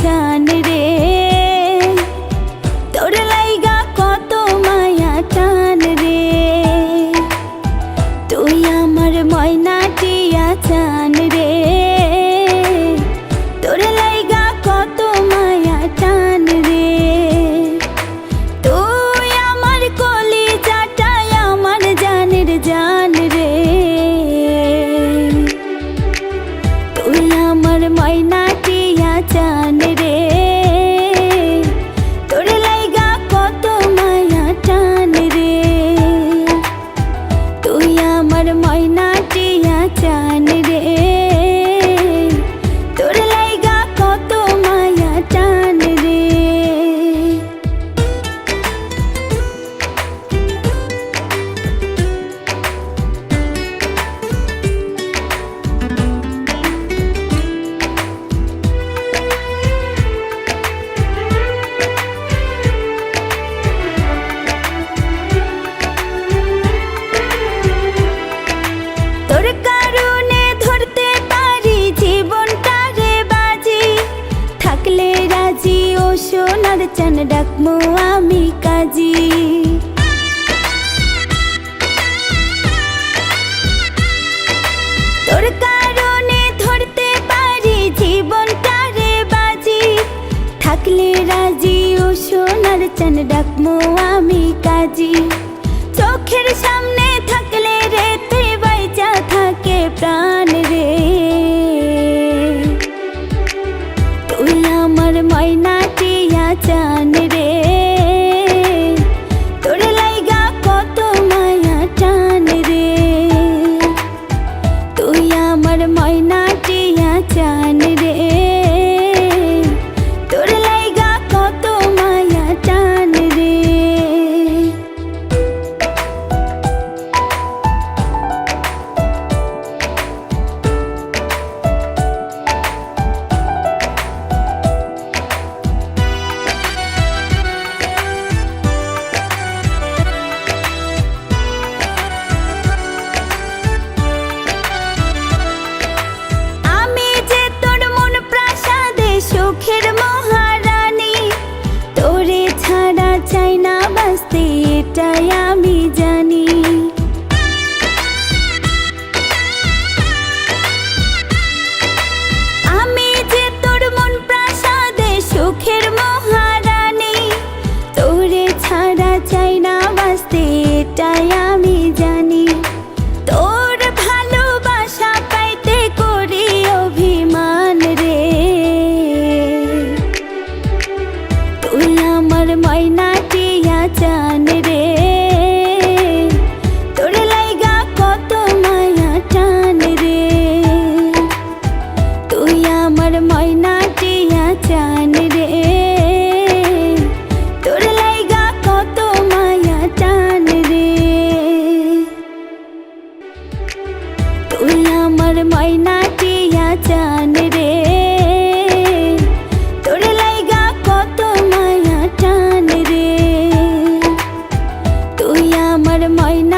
জান রে, তোর লাইগা কত মায়া টান রে। তুই আমার ময়না টিয়া জান রে, তোর লাইগা কত মায়া টান রে। তুই আমার কলিজাটাই আমার জানের জান রে, তুই আমার ময়না টিয়া জান রে, তোর লাইগা কত মায়া টান রে। তুই আমার ময়না টিয়া জান রে, তোর লাইগা কত মায়া টান রে। তোর কারণে ধরতে পারি জীবনটারে বাজি, থাকলে রাজি ও সোনার চান ডাকমু আমি কাজী। তোর কারণে ধরতে পারি জীবনটারে বাজি, থাকলে রাজি ও সোনার চান ডাকমু আমি কাজী। চোখের সামনে থাকলে রে তুই বাইচা থাকে প্রাণ রে, তুই আমার ময়না টিয়া জান রে, তোর লাইগা কত মায়া টান রে। তুই আমার ময়না টিয়া জান রে, তোর লাইগা কত মায়া টান রে। আমি যে তোর মন প্রাসাদে সুখের মহারানী, তোরে ছাড়া চাই না বাঁচতে এটাই আমি জানি। আমি যে তোর মন প্রাসাদে সুখের মহারানী, তোরে ছাড়া চাই না বাঁচতে এটাই আমি জানি। তোর ভালোবাসা পাইতে করি অভিমান রে, তুই আমার ময়না টিয়া জান রে, তোর লাইগা কত মায়া টান রে। তুই আমার ময়না টিয়া জান রে, তোর লাইগা কত মায়া টান রে। তুই আমার ময়না টিয়া জান রে, তোর লাইগা কত মায়া টান রে। তুই আমার ময়না